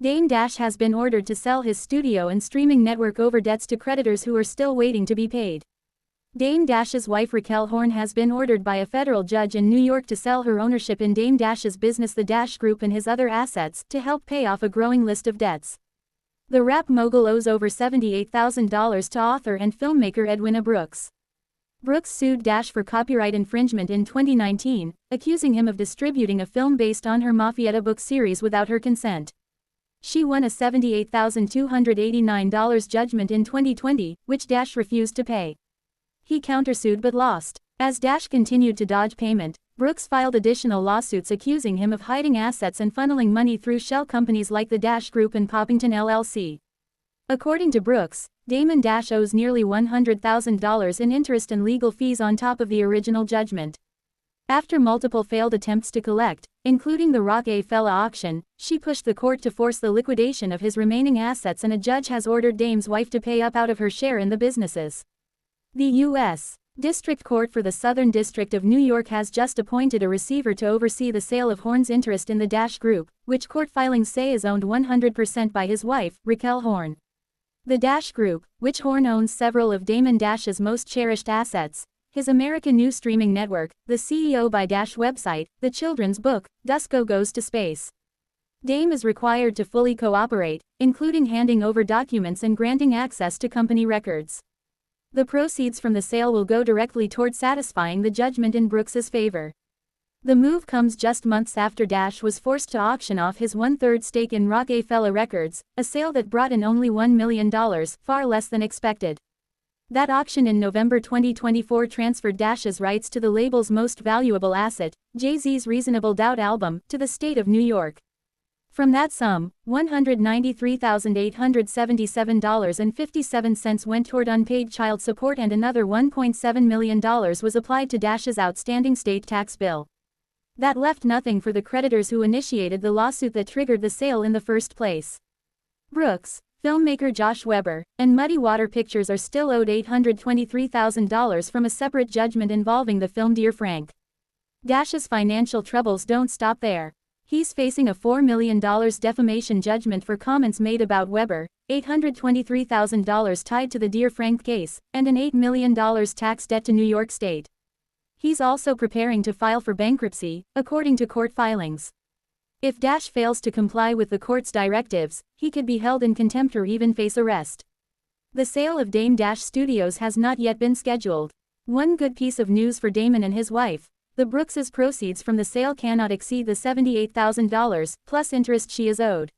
Dame Dash has been ordered to sell his studio and streaming network over debts to creditors who are still waiting to be paid. Dame Dash's wife Raquel Horn has been ordered by a federal judge in New York to sell her ownership in Dame Dash's business The Dash Group and his other assets to help pay off a growing list of debts. The rap mogul owes over $78,000 to author and filmmaker Edwina Brooks. Brooks sued Dash for copyright infringement in 2019, accusing him of distributing a film based on her Mafia book series without her consent. She won a $78,289 judgment in 2020, which Dash refused to pay. He countersued but lost. As Dash continued to dodge payment, Brooks filed additional lawsuits accusing him of hiding assets and funneling money through shell companies like the Dash Group and Poppington LLC. According to Brooks, Damon Dash owes nearly $100,000 in interest and legal fees on top of the original judgment. After multiple failed attempts to collect, including the Rockefeller auction, she pushed the court to force the liquidation of his remaining assets, and a judge has ordered Dame's wife to pay up out of her share in the businesses. The U.S. District Court for the Southern District of New York has just appointed a receiver to oversee the sale of Horn's interest in the Dash Group, which court filings say is owned 100% by his wife, Raquel Horn. The Dash Group, which Horn owns several of Damon Dash's most cherished assets, his American news streaming network, the CEO by Dash website, the children's book, Dusko Goes to Space. Dame is required to fully cooperate, including handing over documents and granting access to company records. The proceeds from the sale will go directly toward satisfying the judgment in Brooks's favor. The move comes just months after Dash was forced to auction off his one-third stake in Rockefeller Records, a sale that brought in only $1 million, far less than expected. That auction in November 2024 transferred Dash's rights to the label's most valuable asset, Jay-Z's Reasonable Doubt album, to the state of New York. From that sum, $193,877.57 went toward unpaid child support and another $1.7 million was applied to Dash's outstanding state tax bill. That left nothing for the creditors who initiated the lawsuit that triggered the sale in the first place. Brooks, filmmaker Josh Weber, and Muddy Water Pictures are still owed $823,000 from a separate judgment involving the film Dear Frank. Dash's financial troubles don't stop there. He's facing a $4 million defamation judgment for comments made about Weber, $823,000 tied to the Dear Frank case, and an $8 million tax debt to New York State. He's also preparing to file for bankruptcy, according to court filings. If Dash fails to comply with the court's directives, he could be held in contempt or even face arrest. The sale of Dame Dash Studios has not yet been scheduled. One good piece of news for Damon and his wife: the Brooks' proceeds from the sale cannot exceed the $78,000 plus interest she is owed.